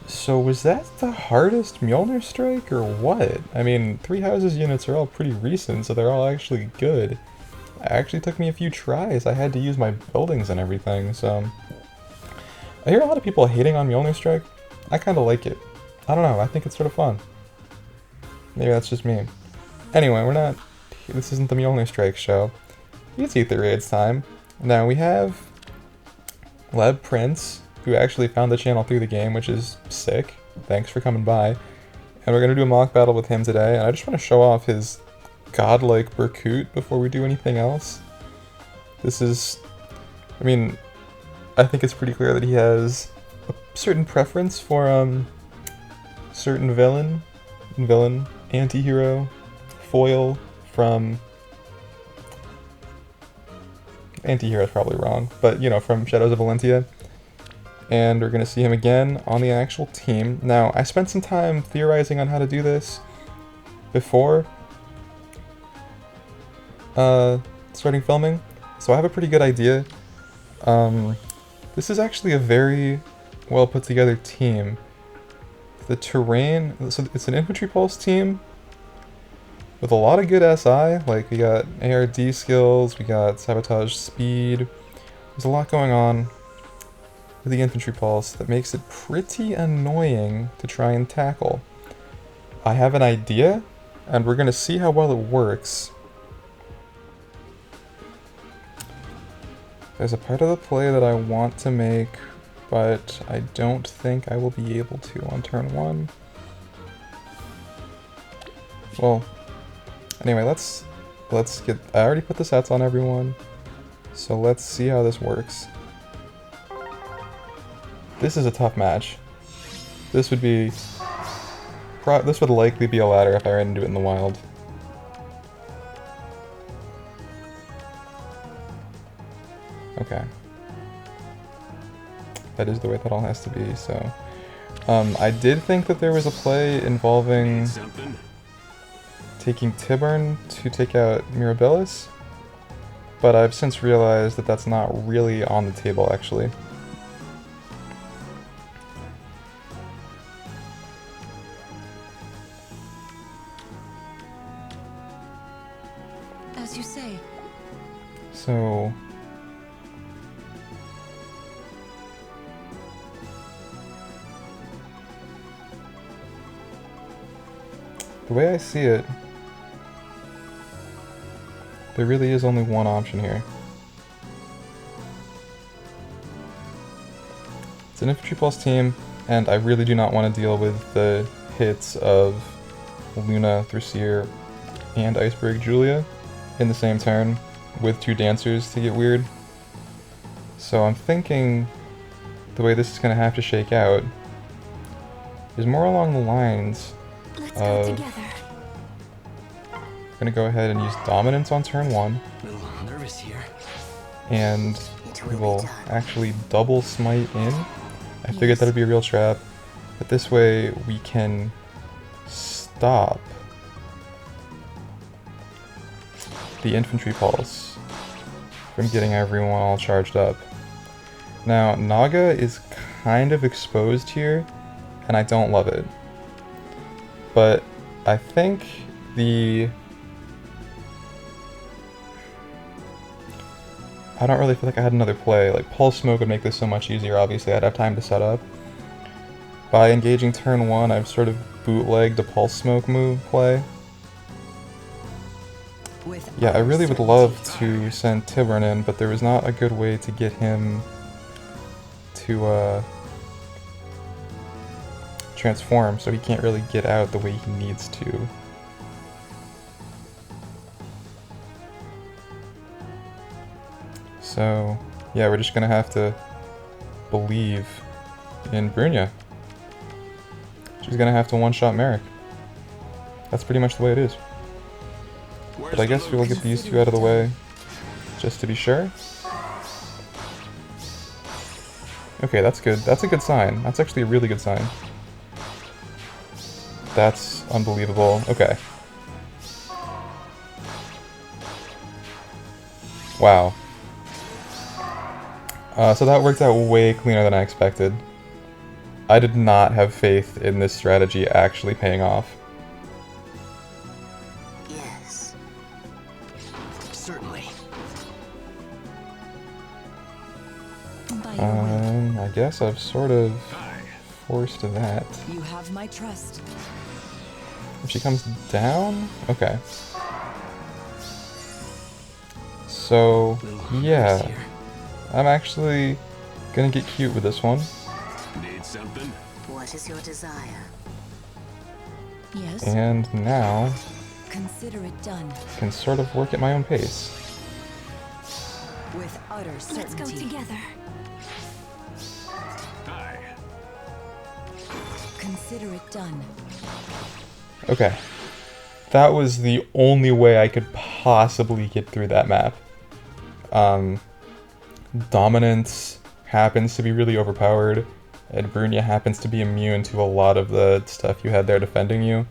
So was that the hardest Mjolnir strike or what? I mean, Three Houses units are all pretty recent, so they're all actually good. It actually took me a few tries. I had to use my buildings and everything, so... I hear a lot of people hating on Mjolnir strike. I kind of like it. I don't know, I think it's sort of fun. Maybe that's just me. Anyway, we're not... This isn't the Mjolnir strike show. It's Aether Raids time. Now we have... LebPrince, who actually found the channel through the game, which is sick. Thanks for coming by. And we're going to do a mock battle with him today, and I just want to show off his godlike Berkut before we do anything else. This is... I mean, I think it's pretty clear that he has a certain preference for, certain villain, anti-hero, foil from... Anti-hero is probably wrong, but, you know, from Shadows of Valentia. And we're going to see him again on the actual team. Now, I spent some time theorizing on how to do this before starting filming, so I have a pretty good idea. This is actually a very well put together team. The terrain, so it's an infantry pulse team with a lot of good SI, like we got ARD skills, we got sabotage speed. There's a lot going on with the infantry pulse that makes it pretty annoying to try and tackle. I have an idea, and we're gonna see how well it works. There's a part of the play that I want to make, but I don't think I will be able to on turn 1. Well, anyway, let's get... I already put the sets on everyone, so let's see how this works. This is a tough match. This would be... this would likely be a ladder if I ran into it in the wild. Okay. That is the way that all has to be, so... I did think that there was a play involving taking Tiburn to take out Mirabilis, but I've since realized that that's not really on the table, actually. As you say. So... the way I see it, there really is only one option here. It's an infantry pulse team, and I really do not want to deal with the hits of Luna, Thracier, and Iceberg Julia in the same turn with 2 dancers to get weird. So I'm thinking the way this is going to have to shake out is more along the lines of... Let's go together. I'm going to go ahead and use Dominance on turn 1. A little nervous here. And we will actually double smite in. I figured that would be a real trap, but this way we can stop the infantry pulse from getting everyone all charged up. Now, Naga is kind of exposed here, and I don't love it. But I think I don't really feel like I had another play. Like, Pulse Smoke would make this so much easier, obviously. I'd have time to set up. By engaging turn 1, I've sort of bootlegged a Pulse Smoke move play. Yeah, I really would love to send Tiburn in, but there was not a good way to get him to transform, so he can't really get out the way he needs to. So, yeah, we're just gonna have to believe in Brunya. She's gonna have to one-shot Merrick. That's pretty much the way it is. But I guess we'll get these 2 out of the way, just to be sure. Okay, that's good. That's a good sign. That's actually a really good sign. That's unbelievable. Okay. Wow. So that worked out way cleaner than I expected. I did not have faith in this strategy actually paying off. Yes. Certainly. I guess I've sort of forced that. You have my trust. If she comes down? Okay. So, yeah. I'm actually gonna get cute with this one. Need something? What is your desire? Yes. And now, Consider it done. can sort of work at my own pace. With utter certainty. Let's go together. Hi. Consider it done. Okay. That was the only way I could possibly get through that map. Dominance happens to be really overpowered, and Brunia happens to be immune to a lot of the stuff you had there defending you.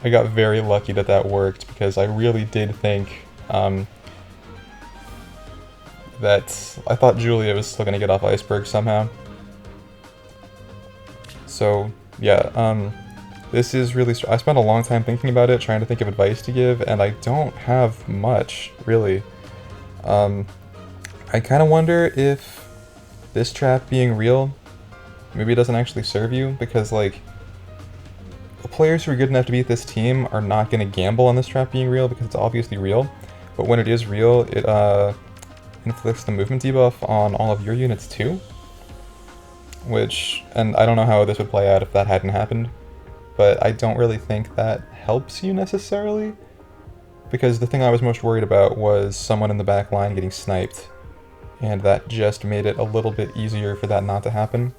I got very lucky that that worked, because I really did think that I thought Julia was still going to get off Iceberg somehow. So, yeah, this is really... I spent a long time thinking about it, trying to think of advice to give, and I don't have much, really. I kind of wonder if this trap being real, maybe it doesn't actually serve you, because, like, the players who are good enough to beat this team are not going to gamble on this trap being real, because it's obviously real. But when it is real, it inflicts the movement debuff on all of your units too. Which, and I don't know how this would play out if that hadn't happened, but I don't really think that helps you necessarily, because the thing I was most worried about was someone in the back line getting sniped, and that just made it a little bit easier for that not to happen.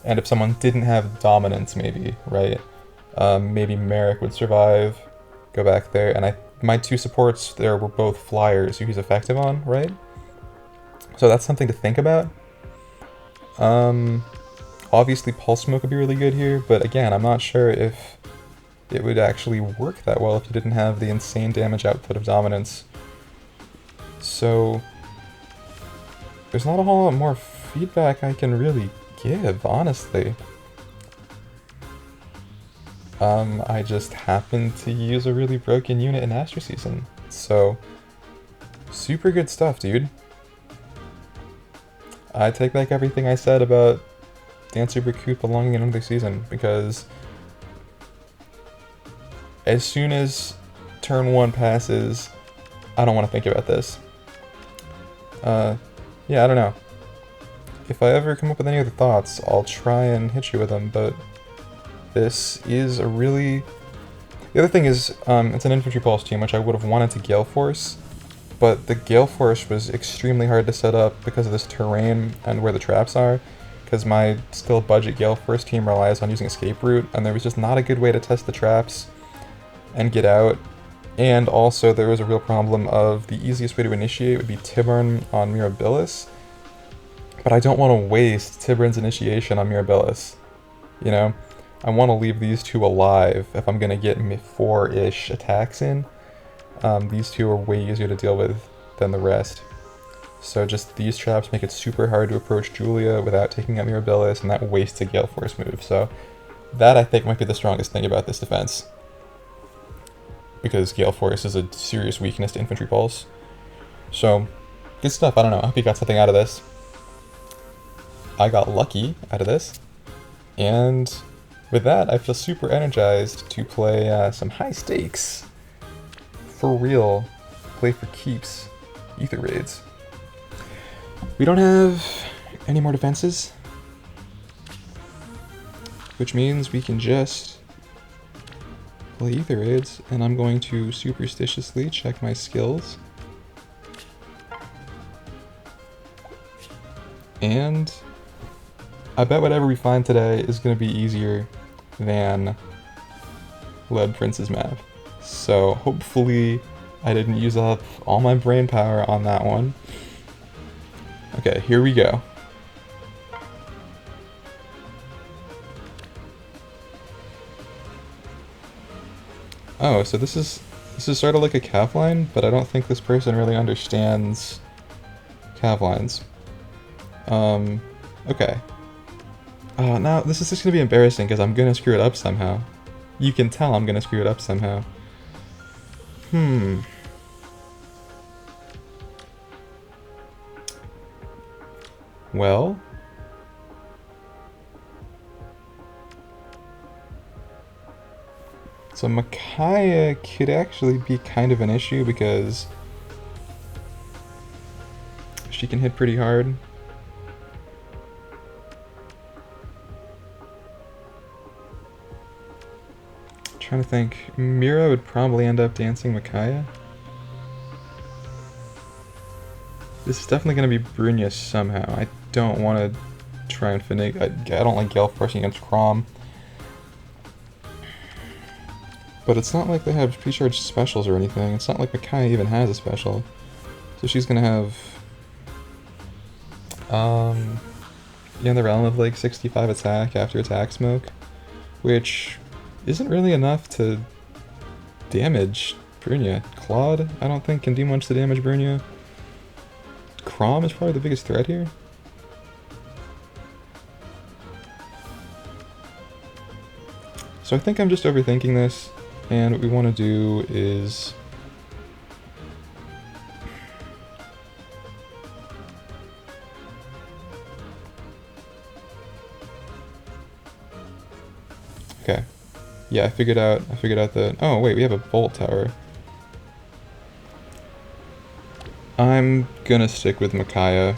And if someone didn't have dominance, maybe, right? Maybe Merrick would survive, go back there, and my two supports there were both flyers who he's effective on, right? So that's something to think about. Obviously Pulse Smoke would be really good here, but again, I'm not sure if it would actually work that well if you didn't have the insane damage output of Dominance. So there's not a whole lot more feedback I can really give, honestly. I just happened to use a really broken unit in Astro Season, so super good stuff, dude. I take back everything I said about Dancer Recruit belonging in another season, because as soon as turn 1 passes, I don't want to think about this. Yeah, I don't know. If I ever come up with any other thoughts, I'll try and hit you with them, but this is a really... The other thing is, it's an Infantry Pulse team, which I would have wanted to Gale Force, but the Gale Force was extremely hard to set up because of this terrain and where the traps are, because my still budget Gale Force team relies on using Escape Route, and there was just not a good way to test the traps and get out. And also there was a real problem of the easiest way to initiate would be Tiburn on Mirabilis, but I don't want to waste Tiburn's initiation on Mirabilis, you know? I want to leave these two alive if I'm going to get 4-ish attacks in. These two are way easier to deal with than the rest. So just these traps make it super hard to approach Julia without taking out Mirabilis, and that wastes a Gale Force move. So that I think might be the strongest thing about this defense, because Gale Force is a serious weakness to Infantry Pulse. So good stuff. I don't know. I hope you got something out of this. I got lucky out of this, and with that, I feel super energized to play some high stakes, for real, play for keeps, Aether raids. We don't have any more defenses, which means we can just play Aether raids, and I'm going to superstitiously check my skills. And I bet whatever we find today is going to be easier than LebPrince's map. So hopefully I didn't use up all my brain power on that one. Okay, here we go. Oh, so this is sort of like a cav line, but I don't think this person really understands cav lines. Okay. Oh, now this is just gonna be embarrassing because I'm gonna screw it up somehow. You can tell I'm gonna screw it up somehow. Well... So Micaiah could actually be kind of an issue because she can hit pretty hard. Trying to think. Mira would probably end up dancing Micaiah. This is definitely going to be Brunia somehow. I don't want to try and finagle. I don't like Gale forcing against Chrom. But it's not like they have pre-charged specials or anything. It's not like Micaiah even has a special. So she's going to have... in the realm of like 65 attack after attack smoke. Which isn't really enough to damage Brunia. Claude, I don't think can do much to damage Brunia. Chrom is probably the biggest threat here. So I think I'm just overthinking this, and what we want to do is... Okay. Yeah, I figured out that... Oh, wait, we have a bolt tower. I'm gonna stick with Micaiah.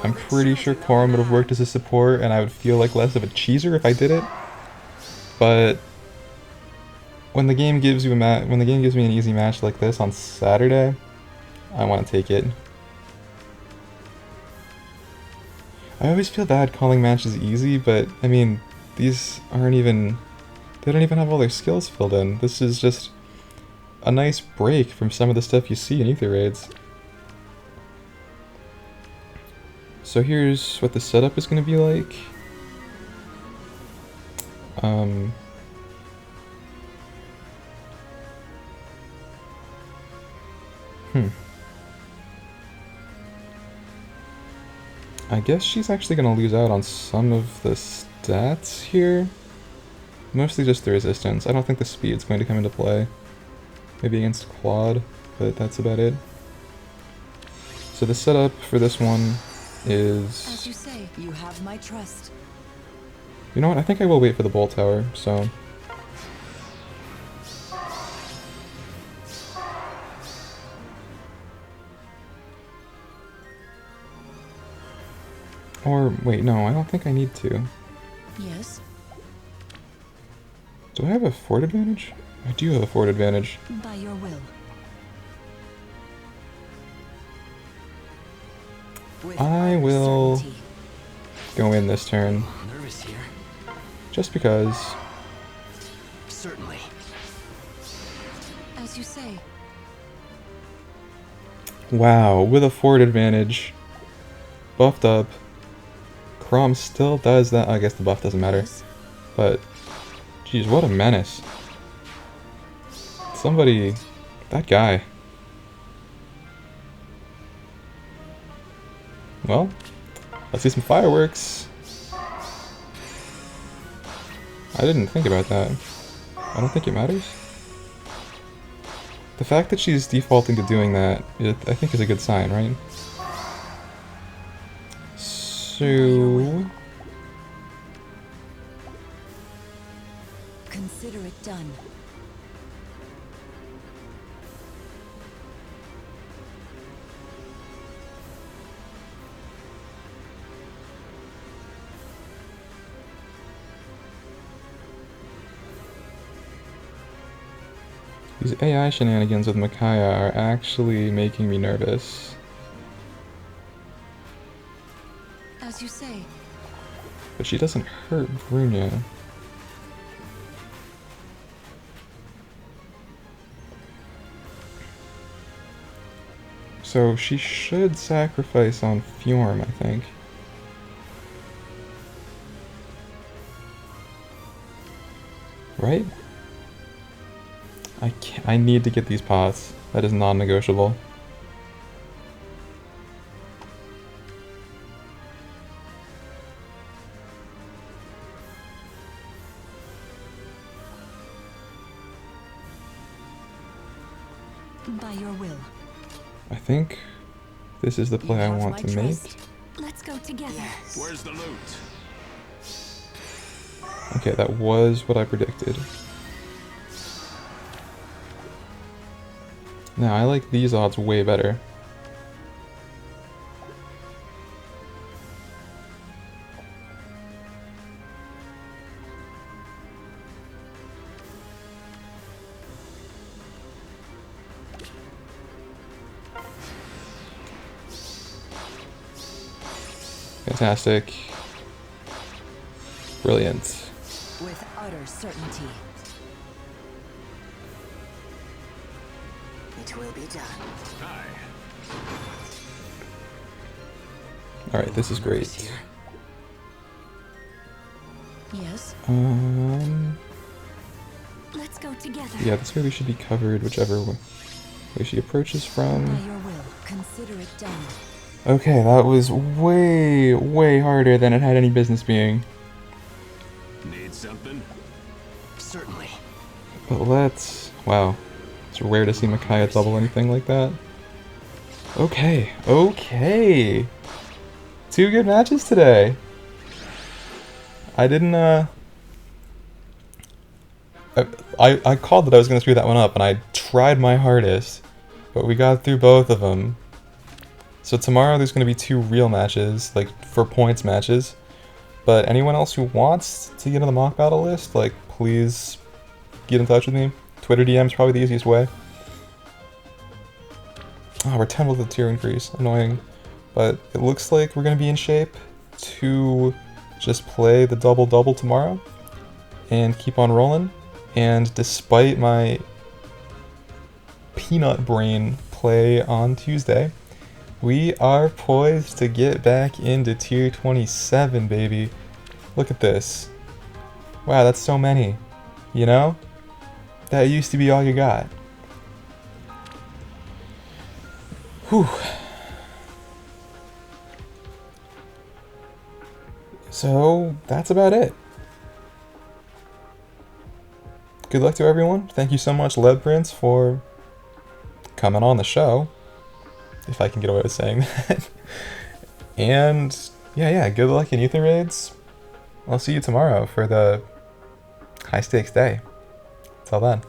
I'm pretty sure Chrom would have worked as a support, and I would feel like less of a cheeser if I did it. But when the game gives you when the game gives me an easy match like this on Saturday, I want to take it. I always feel bad calling matches easy, but I mean, these aren't even... They don't even have all their skills filled in. This is just a nice break from some of the stuff you see in Aether raids. So here's what the setup is going to be like. I guess she's actually going to lose out on some of the stats here. Mostly just the resistance. I don't think the speed's going to come into play. Maybe against Claude, but that's about it. So the setup for this one is... As you say, you have my trust. You know what? I think I will wait for the bolt tower, so... Or, wait, no, I don't think I need to. Yes. Do I have a fort advantage? I do have a fort advantage. By your will. With I will certainty. go in this turn. Nervous here. Just because. Certainly. As you say. Wow, with a fort advantage. Buffed up. Chrom still does that. I guess the buff doesn't matter. Yes. But, geez, what a menace. Somebody... That guy. Well, let's see some fireworks. I didn't think about that. I don't think it matters. The fact that she's defaulting to doing that, I think is a good sign, right? So... Consider it done. These AI shenanigans with Micaiah are actually making me nervous. As you say. But she doesn't hurt Brunia. So she should sacrifice on Fjorm, I think. Right? I need to get these pots. That is non-negotiable. By your will. I think this is the play I have want my to make. trust. Let's go together. Yes. Where's the loot? Okay, that was what I predicted. Now, I like these odds way better. Fantastic. Brilliant. With utter certainty. It will be done. Hi. Alright, this is great. Here. Yes. Let's go together. Yeah, this way we should be covered whichever way she approaches By from. your will. Consider it done. Okay, that was way, way harder than it had any business being. Need something? Certainly. But let's... Wow. It's rare to see Micaiah double anything like that. Okay, okay! 2 good matches today! I didn't, I called that I was going to screw that one up, and I tried my hardest, but we got through both of them. So tomorrow there's going to be 2 real matches, like, for points matches. But anyone else who wants to get on the mock battle list, like, please get in touch with me. Twitter DM is probably the easiest way. Oh, we're 10 with a tier increase. Annoying. But it looks like we're going to be in shape to just play the double-double tomorrow and keep on rolling. And despite my peanut brain play on Tuesday, we are poised to get back into tier 27, baby. Look at this. Wow, that's so many. You know? That used to be all you got. Whew. So, that's about it. Good luck to everyone. Thank you so much, LebPrince, for coming on the show. If I can get away with saying that. And, yeah, good luck in Aether raids. I'll see you tomorrow for the high stakes day. Till then.